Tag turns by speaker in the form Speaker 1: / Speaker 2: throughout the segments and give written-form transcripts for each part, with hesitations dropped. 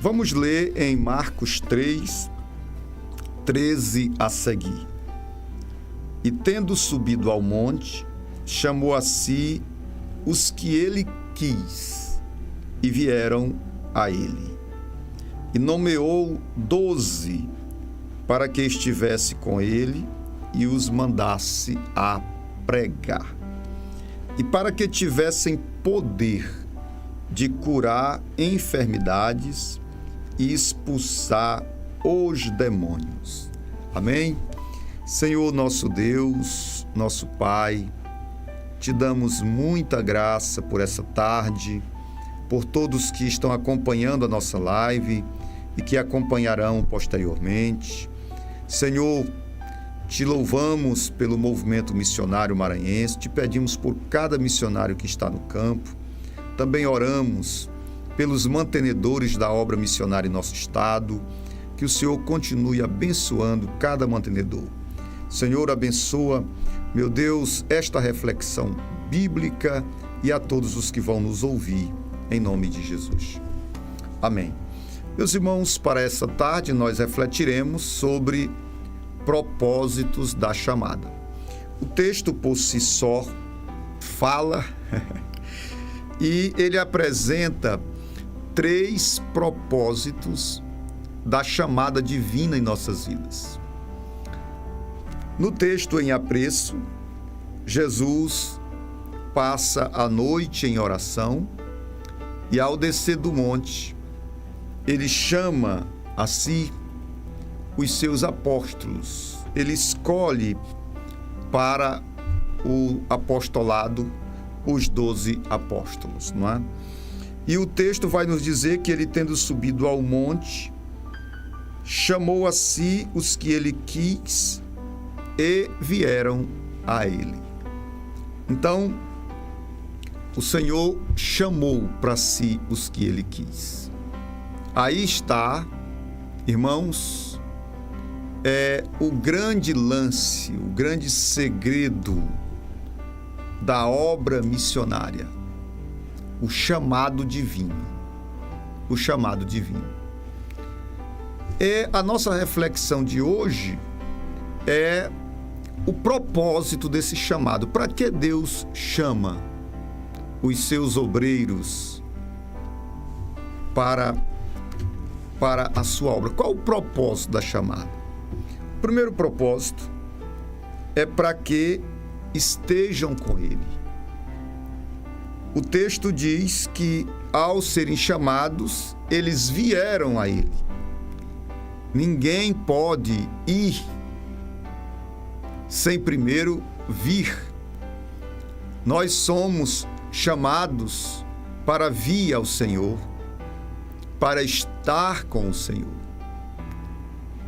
Speaker 1: Vamos ler em Marcos 3, 13 a seguir. E tendo subido ao monte, chamou a si os que ele quis, e vieram a ele. E nomeou 12 para que estivesse com ele e os mandasse a pregar. E para que tivessem poder de curar enfermidades e expulsar os demônios. Amém? Senhor nosso Deus, nosso Pai, te damos muita graça por essa tarde, por todos que estão acompanhando a nossa live e que acompanharão posteriormente. Senhor, te louvamos pelo movimento missionário maranhense, te pedimos por cada missionário que está no campo. Também oramos pelos mantenedores da obra missionária em nosso estado, que o Senhor continue abençoando cada mantenedor. Senhor, abençoa, meu Deus, esta reflexão bíblica e a todos os que vão nos ouvir, em nome de Jesus. Amém. Meus irmãos, para essa tarde nós refletiremos sobre propósitos da chamada. O texto por si só fala e ele apresenta 3 propósitos da chamada divina em nossas vidas. No texto em apreço, Jesus passa a noite em oração e, ao descer do monte, ele chama a si os seus apóstolos. Ele escolhe para o apostolado os 12 apóstolos, não é? E o texto vai nos dizer que ele, tendo subido ao monte, chamou a si os que ele quis e vieram a ele. Então, o Senhor chamou para si os que ele quis. Aí está, irmãos, o grande lance, o grande segredo da obra missionária, o chamado divino. O chamado divino. A nossa reflexão de hoje é o propósito desse chamado. Para que Deus chama os seus obreiros para a sua obra? Qual o propósito da chamada? O primeiro propósito é para que estejam com Ele. O texto diz que, ao serem chamados, eles vieram a Ele. Ninguém pode ir sem primeiro vir. Nós somos chamados para vir ao Senhor, para estar com o Senhor.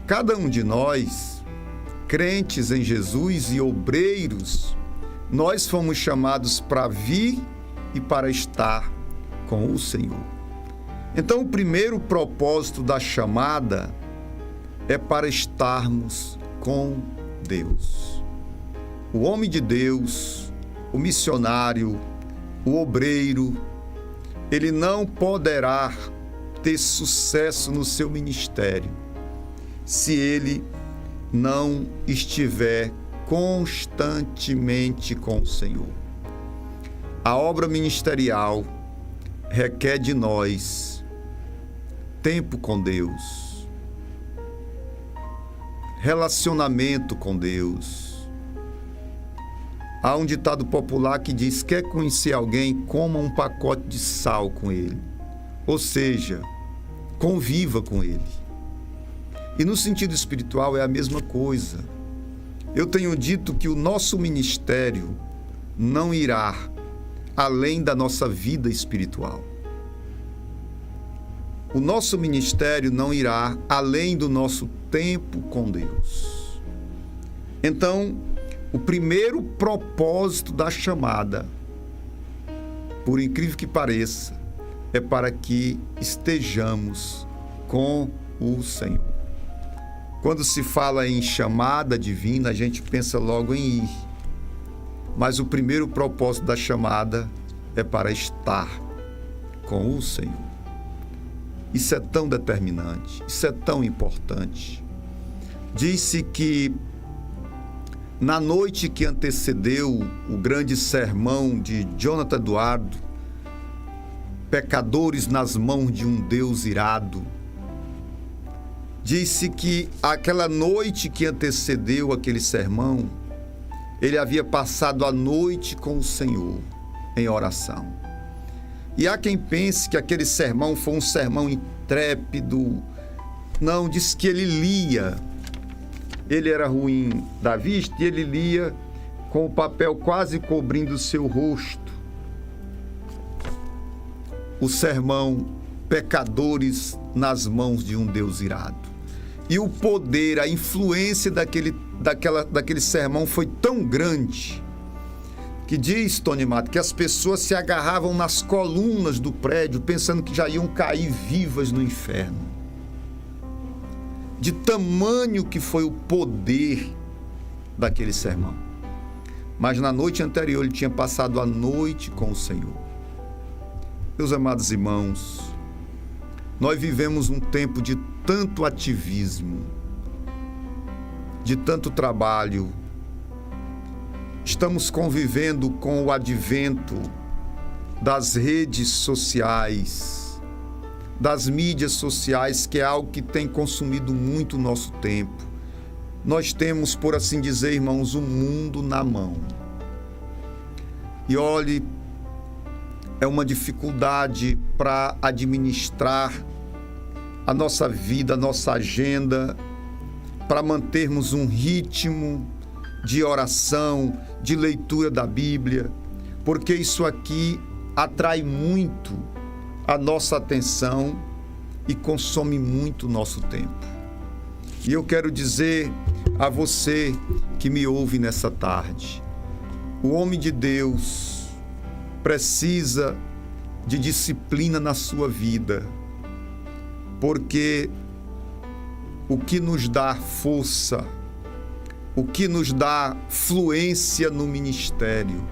Speaker 1: Cada um de nós, crentes em Jesus e obreiros, nós fomos chamados para vir e para estar com o Senhor. Então, o primeiro propósito da chamada é para estarmos com Deus. O homem de Deus, o missionário, o obreiro, ele não poderá ter sucesso no seu ministério se ele não estiver constantemente com o Senhor. A obra ministerial requer de nós tempo com Deus, relacionamento com Deus. Há um ditado popular que diz: quer conhecer alguém, coma um pacote de sal com ele. Ou seja, conviva com ele. E no sentido espiritual é a mesma coisa. Eu tenho dito que o nosso ministério não irá além da nossa vida espiritual. O nosso ministério não irá além do nosso tempo com Deus. Então, o primeiro propósito da chamada, por incrível que pareça, é para que estejamos com o Senhor. Quando se fala em chamada divina, a gente pensa logo em ir. Mas o primeiro propósito da chamada é para estar com o Senhor. Isso é tão determinante, isso é tão importante. Disse que na noite que antecedeu o grande sermão de Jonathan Eduardo, pecadores nas mãos de um Deus irado, disse que aquela noite que antecedeu aquele sermão, ele havia passado a noite com o Senhor em oração. E há quem pense que aquele sermão foi um sermão intrépido. Não, diz que ele lia. Ele era ruim da vista e ele lia com o papel quase cobrindo o seu rosto. O sermão, pecadores nas mãos de um Deus irado. E o poder, a influência daquele sermão foi tão grande que diz, Tony Mato, que as pessoas se agarravam nas colunas do prédio pensando que já iam cair vivas no inferno. De tamanho que foi o poder daquele sermão. Mas na noite anterior ele tinha passado a noite com o Senhor. Meus amados irmãos, nós vivemos um tempo de tanto ativismo, de tanto trabalho. Estamos convivendo com o advento das redes sociais, das mídias sociais, que é algo que tem consumido muito o nosso tempo. Nós temos, por assim dizer, irmãos, o mundo na mão. E olhe, é uma dificuldade para administrar a nossa vida, a nossa agenda, para mantermos um ritmo de oração, de leitura da Bíblia, porque isso aqui atrai muito a nossa atenção e consome muito o nosso tempo. E eu quero dizer a você que me ouve nessa tarde, o homem de Deus precisa de disciplina na sua vida, porque o que nos dá força, o que nos dá fluência no ministério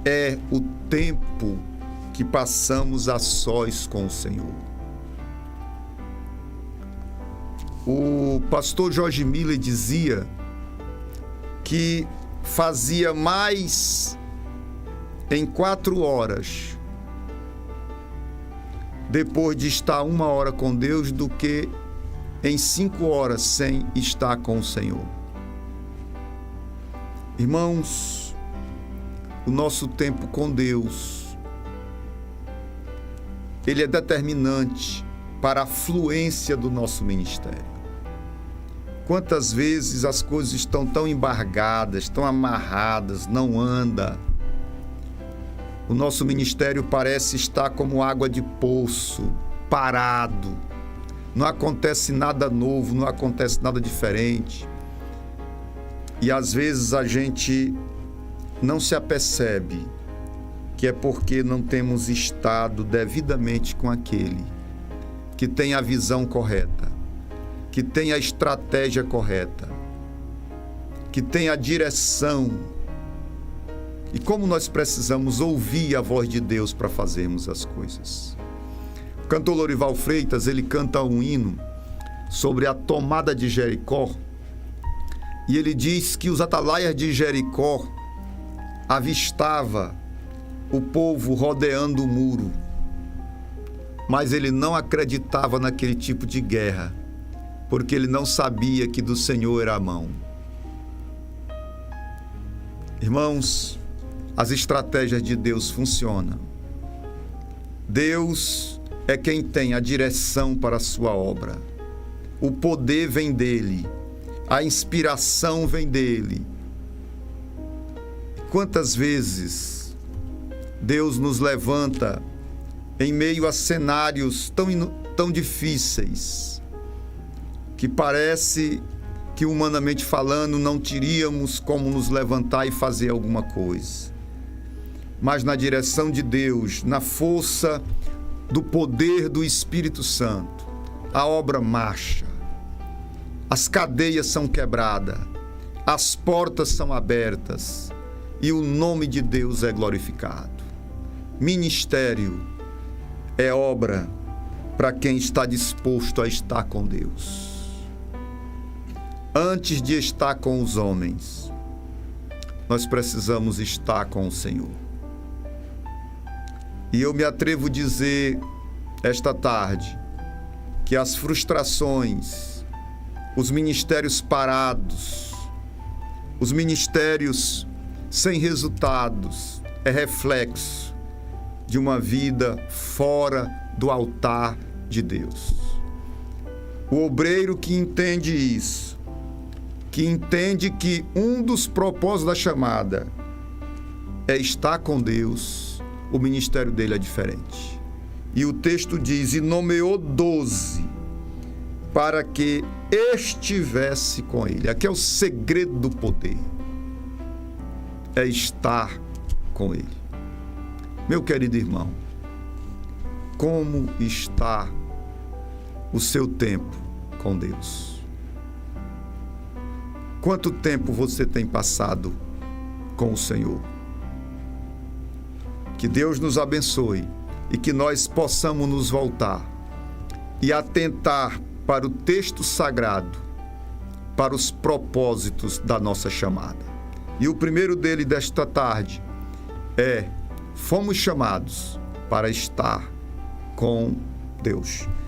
Speaker 1: é o tempo que passamos a sós com o Senhor. O pastor George Miller dizia que fazia mais em 4 horas depois de estar 1 hora com Deus do que em 5 horas sem estar com o Senhor. Irmãos, o nosso tempo com Deus, ele é determinante para a fluência do nosso ministério. Quantas vezes as coisas estão tão embargadas, tão amarradas, não anda. O nosso ministério parece estar como água de poço, parado. Não acontece nada novo, não acontece nada diferente. E às vezes a gente não se apercebe que é porque não temos estado devidamente com aquele que tem a visão correta, que tem a estratégia correta, que tem a direção. E como nós precisamos ouvir a voz de Deus para fazermos as coisas. O cantor Lorival Freitas, ele canta um hino sobre a tomada de Jericó, e ele diz que os atalaias de Jericó avistava o povo rodeando o muro, mas ele não acreditava naquele tipo de guerra, porque ele não sabia que do Senhor era a mão. Irmãos, as estratégias de Deus funcionam. Deus é quem tem a direção para a sua obra. O poder vem dele, a inspiração vem dele. Quantas vezes Deus nos levanta em meio a cenários tão difíceis, que parece que, humanamente falando, não teríamos como nos levantar e fazer alguma coisa. Mas na direção de Deus, na força do poder do Espírito Santo, a obra marcha, as cadeias são quebradas, as portas são abertas e o nome de Deus é glorificado. Ministério é obra para quem está disposto a estar com Deus. Antes de estar com os homens, nós precisamos estar com o Senhor. E eu me atrevo a dizer esta tarde que as frustrações, os ministérios parados, os ministérios sem resultados, é reflexo de uma vida fora do altar de Deus. O obreiro que entende isso, que entende que um dos propósitos da chamada é estar com Deus, o ministério dele é diferente. E o texto diz: e nomeou 12 para que estivesse com ele. Aqui é o segredo do poder, é estar com ele. Meu querido irmão, como está o seu tempo com Deus? Quanto tempo você tem passado com o Senhor? Que Deus nos abençoe e que nós possamos nos voltar e atentar para o texto sagrado, para os propósitos da nossa chamada. E o primeiro dele desta tarde é: fomos chamados para estar com Deus.